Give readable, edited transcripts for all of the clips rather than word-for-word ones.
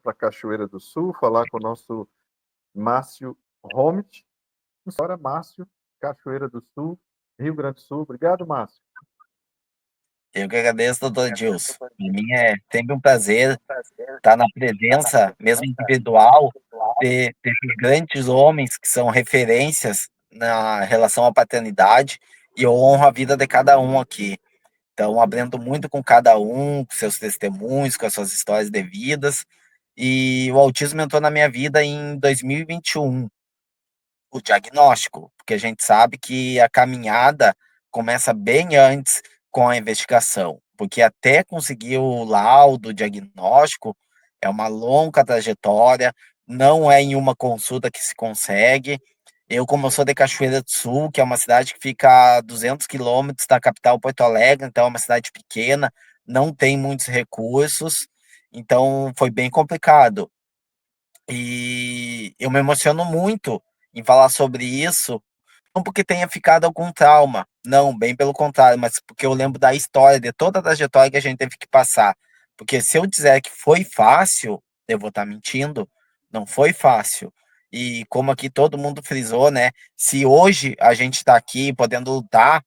para Cachoeira do Sul, falar com o nosso Márcio Homit. Senhora Márcio, Cachoeira do Sul, Rio Grande do Sul. Obrigado, Márcio. Eu que agradeço, doutor Edilson. Para mim é sempre um prazer estar na presença, mesmo individual, desses grandes homens que são referências na relação à paternidade, e eu honro a vida de cada um aqui. Então, aprendo muito com cada um, com seus testemunhos, com as suas histórias de vidas. E o autismo entrou na minha vida em 2021, o diagnóstico, porque a gente sabe que a caminhada começa bem antes com a investigação, porque até conseguir o laudo, o diagnóstico, é uma longa trajetória, não é em uma consulta que se consegue. Eu, como eu sou de Cachoeira do Sul, que é uma cidade que fica a 200 quilômetros da capital Porto Alegre, então é uma cidade pequena, não tem muitos recursos, então foi bem complicado. E eu me emociono muito em falar sobre isso, não porque tenha ficado algum trauma, não, bem pelo contrário, mas porque eu lembro da história, de toda a trajetória que a gente teve que passar. Porque se eu dizer que foi fácil, eu vou estar mentindo, não foi fácil. E como aqui todo mundo frisou, né? Se hoje a gente está aqui podendo lutar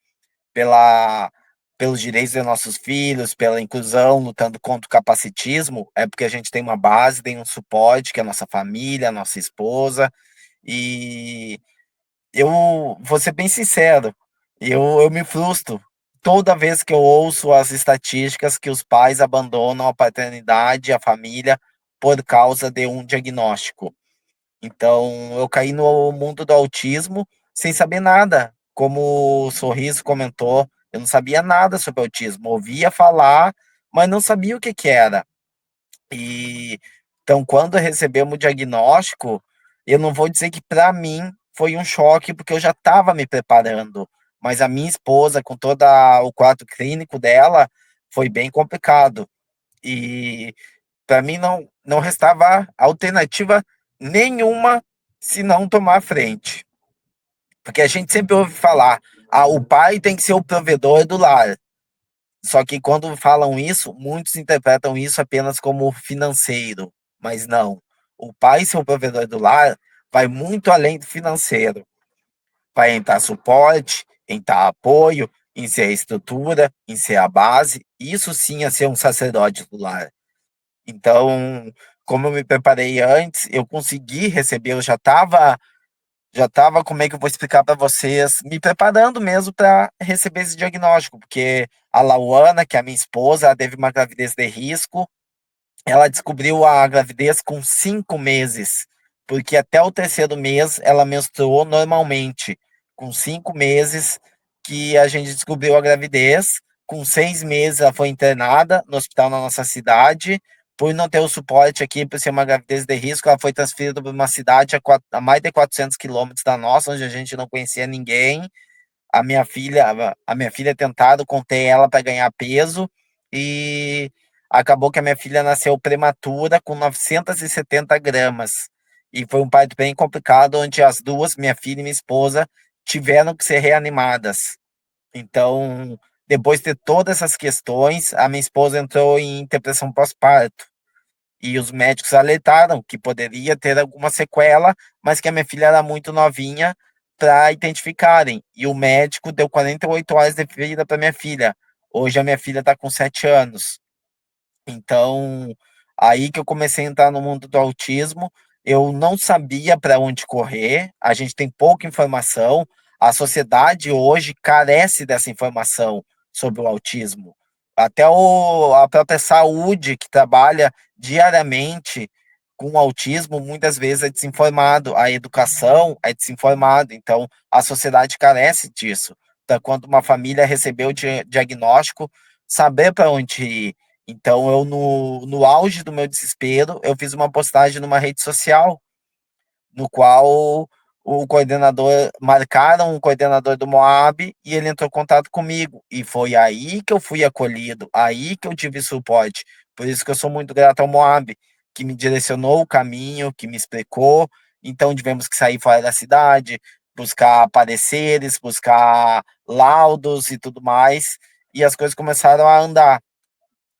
pela, pelos direitos dos nossos filhos, pela inclusão, lutando contra o capacitismo, é porque a gente tem uma base, tem um suporte, que é a nossa família, a nossa esposa, e eu vou ser bem sincero, eu me frustro toda vez que eu ouço as estatísticas que os pais abandonam a paternidade, a família, por causa de um diagnóstico. Então, eu caí no mundo do autismo sem saber nada. Como o Sorriso comentou, eu não sabia nada sobre autismo. Ouvia falar, mas não sabia o que que era. E então, quando recebemos o diagnóstico, eu não vou dizer que para mim foi um choque, porque eu já estava me preparando. Mas a minha esposa, com todo o quadro clínico dela, foi bem complicado. E para mim não restava alternativa nenhuma se não tomar a frente. Porque a gente sempre ouve falar, o pai tem que ser o provedor do lar. Só que quando falam isso, muitos interpretam isso apenas como financeiro. Mas não. O pai ser o provedor do lar vai muito além do financeiro. Vai entrar suporte, entrar apoio, em ser a estrutura, em ser a base. Isso sim é ser um sacerdote do lar. Então, como eu me preparei antes, eu consegui receber, eu já estava, como é que eu vou explicar para vocês, me preparando mesmo para receber esse diagnóstico, porque a Lauana, que é a minha esposa, ela teve uma gravidez de risco, ela descobriu a gravidez com 5 meses, porque até o terceiro mês ela menstruou normalmente, com 5 meses que a gente descobriu a gravidez, com 6 meses ela foi internada no hospital na nossa cidade, por não ter o suporte aqui, por ser uma gravidez de risco, ela foi transferida para uma cidade a mais de 400 quilômetros da nossa, onde a gente não conhecia ninguém. A minha filha tentaram conter ela para ganhar peso e acabou que a minha filha nasceu prematura com 970 gramas. E foi um parto bem complicado, onde as duas, minha filha e minha esposa, tiveram que ser reanimadas. Então, depois de todas essas questões, a minha esposa entrou em depressão pós-parto. E os médicos alertaram que poderia ter alguma sequela, mas que a minha filha era muito novinha para identificarem. E o médico deu 48 horas de vida para minha filha. Hoje a minha filha está com 7 anos. Então, aí que eu comecei a entrar no mundo do autismo, eu não sabia para onde correr, a gente tem pouca informação, a sociedade hoje carece dessa informação sobre o autismo. Até a própria saúde, que trabalha diariamente com o autismo, muitas vezes é desinformado, a educação é desinformada, então a sociedade carece disso. Então, quando uma família recebeu o diagnóstico, saber para onde ir. Então, eu, no auge do meu desespero, eu fiz uma postagem numa rede social, no qual o coordenador, marcaram o coordenador do Moab e ele entrou em contato comigo. E foi aí que eu fui acolhido, aí que eu tive suporte. Por isso que eu sou muito grato ao Moab, que me direcionou o caminho, que me explicou. Então, tivemos que sair fora da cidade, buscar pareceres, buscar laudos e tudo mais. E as coisas começaram a andar.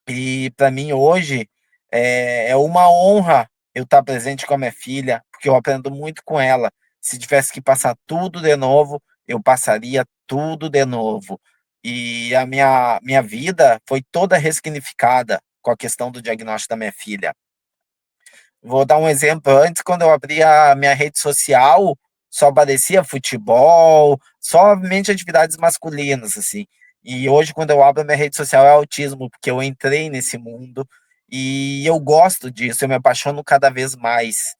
E para mim hoje, É uma honra eu estar presente com a minha filha, porque eu aprendo muito com ela. Se tivesse que passar tudo de novo, eu passaria tudo de novo. E a minha vida foi toda ressignificada com a questão do diagnóstico da minha filha. Vou dar um exemplo. Antes, quando eu abria a minha rede social, só aparecia futebol, somente atividades masculinas, assim. E hoje, quando eu abro a minha rede social, é autismo, porque eu entrei nesse mundo e eu gosto disso, eu me apaixono cada vez mais,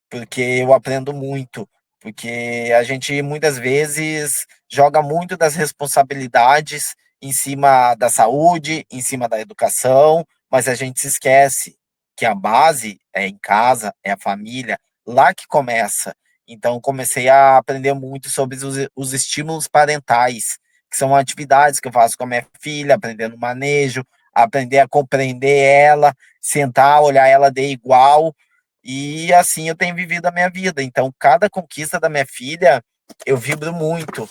porque eu aprendo muito, porque a gente muitas vezes joga muito das responsabilidades em cima da saúde, em cima da educação, mas a gente se esquece que a base é em casa, é a família, lá que começa. Então, comecei a aprender muito sobre os estímulos parentais, que são atividades que eu faço com a minha filha, aprendendo manejo, aprender a compreender ela, sentar, olhar ela de igual, e assim eu tenho vivido a minha vida. Então, cada conquista da minha filha, eu vibro muito.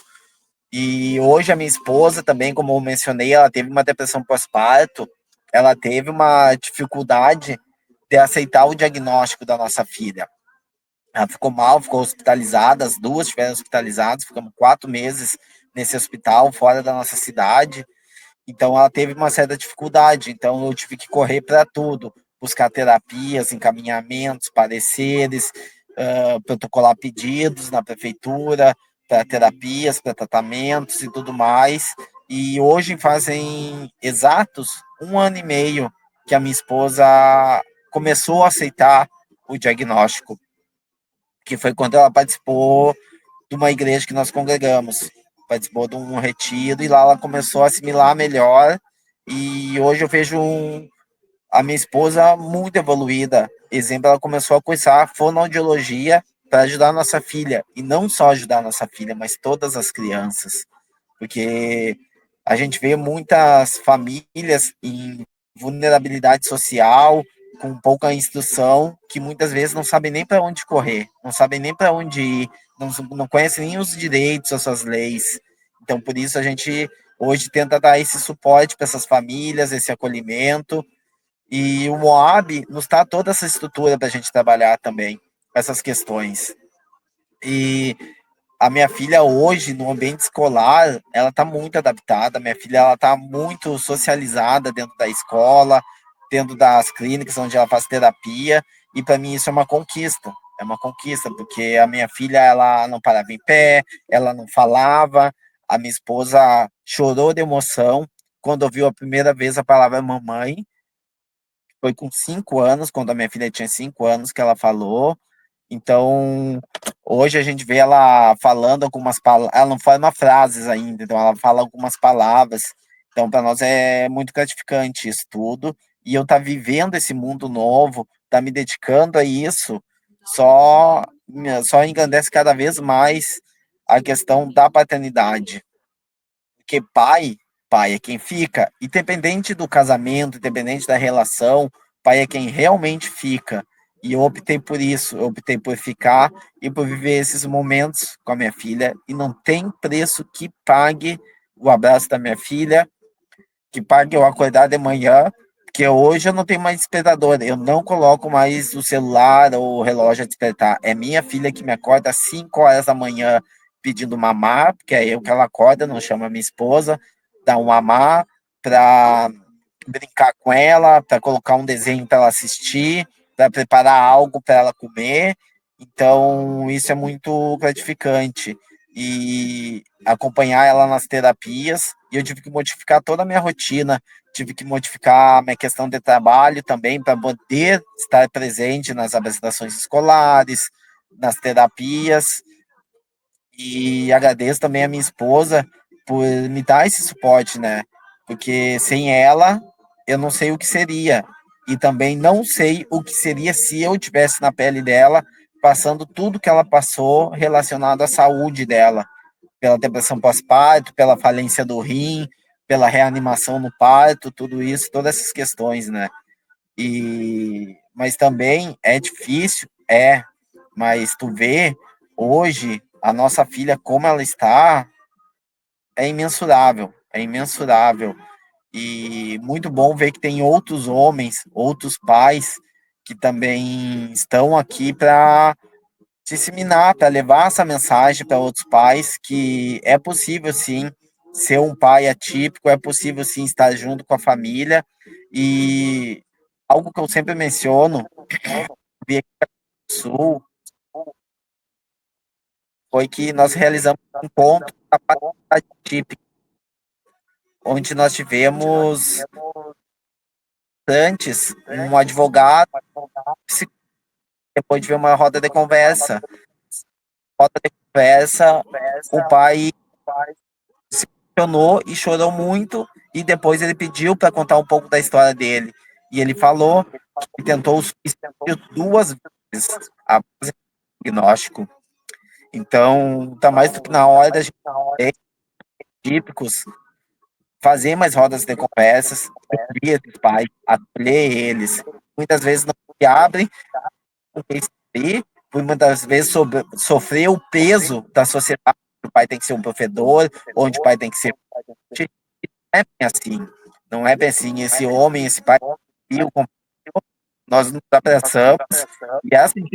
E hoje a minha esposa também, como eu mencionei, ela teve uma depressão pós-parto, ela teve uma dificuldade de aceitar o diagnóstico da nossa filha. Ela ficou mal, ficou hospitalizada, as duas estiveram hospitalizadas, ficamos 4 meses nesse hospital, fora da nossa cidade. Então ela teve uma certa dificuldade, então eu tive que correr para tudo, buscar terapias, encaminhamentos, pareceres, protocolar pedidos na prefeitura para terapias, para tratamentos e tudo mais. E hoje fazem exatos 1 ano e meio que a minha esposa começou a aceitar o diagnóstico, que foi quando ela participou de uma igreja que nós congregamos. Participou de um retiro e lá ela começou a assimilar melhor. E hoje eu vejo a minha esposa muito evoluída. Exemplo, ela começou a cursar fonoaudiologia para ajudar a nossa filha. E não só ajudar a nossa filha, mas todas as crianças. Porque a gente vê muitas famílias em vulnerabilidade social, com pouca instrução, que muitas vezes não sabem nem para onde correr, não sabem nem para onde ir, não conhecem nem os direitos, as suas leis. Então, por isso, a gente hoje tenta dar esse suporte para essas famílias, esse acolhimento. E o Moab nos dá toda essa estrutura para a gente trabalhar também essas questões. E a minha filha hoje, no ambiente escolar, ela está muito adaptada. Minha filha, ela está muito socializada dentro da escola, dentro das clínicas onde ela faz terapia. E para mim isso é uma conquista. É uma conquista, porque a minha filha, ela não parava em pé, ela não falava. A minha esposa chorou de emoção quando ouviu a primeira vez a palavra mamãe. Foi com 5 anos, quando a minha filha tinha 5 anos, que ela falou. Então, hoje a gente vê ela falando algumas palavras, ela não forma frases ainda, então ela fala algumas palavras. Então, para nós é muito gratificante isso tudo. E eu tá vivendo esse mundo novo, tá me dedicando a isso, só, só engrandece cada vez mais a questão da paternidade. Porque pai é quem fica, independente do casamento, independente da relação, pai é quem realmente fica. E eu optei por isso, eu optei por ficar e por viver esses momentos com a minha filha. E não tem preço que pague o abraço da minha filha, que pague eu acordar de manhã, porque hoje eu não tenho mais despertador, eu não coloco mais o celular ou o relógio a despertar. É minha filha que me acorda às 5 horas da manhã pedindo mamar, porque é eu que ela acorda, não chama minha esposa, dá um mamar para brincar com ela, para colocar um desenho para ela assistir, para preparar algo para ela comer. Então, isso é muito gratificante. E acompanhar ela nas terapias, e eu tive que modificar toda a minha rotina, tive que modificar a minha questão de trabalho também, para poder estar presente nas apresentações escolares, nas terapias, e agradeço também a minha esposa por me dar esse suporte, né? Porque sem ela, eu não sei o que seria. E também não sei o que seria se eu tivesse na pele dela, passando tudo que ela passou relacionado à saúde dela, pela depressão pós-parto, pela falência do rim, pela reanimação no parto, tudo isso, todas essas questões, né? Mas também é difícil, mas tu vê hoje a nossa filha como ela está, é imensurável, é imensurável. E muito bom ver que tem outros homens, outros pais que também estão aqui para disseminar, para levar essa mensagem para outros pais que é possível sim ser um pai atípico, é possível sim estar junto com a família. E algo que eu sempre menciono, vi aqui no Sul, foi que nós realizamos um encontro da paternidade típica, onde nós tivemos antes um advogado, depois de ver uma roda de conversa. Roda de conversa, o pai se emocionou e chorou muito, e depois ele pediu para contar um pouco da história dele. E ele falou que tentou o suicídio 2 vezes após o diagnóstico. Então, tá mais do que na hora da gente ter típicos, fazer mais rodas de conversas, ouvir esses pais, acolher eles. Muitas vezes não se abrem com quem se abrir, por muitas vezes sofrer o peso da sociedade, o pai tem que ser um provedor, onde o pai tem que ser. Não é bem assim. Não é bem assim. Esse homem, esse pai, nós nos abraçamos e essa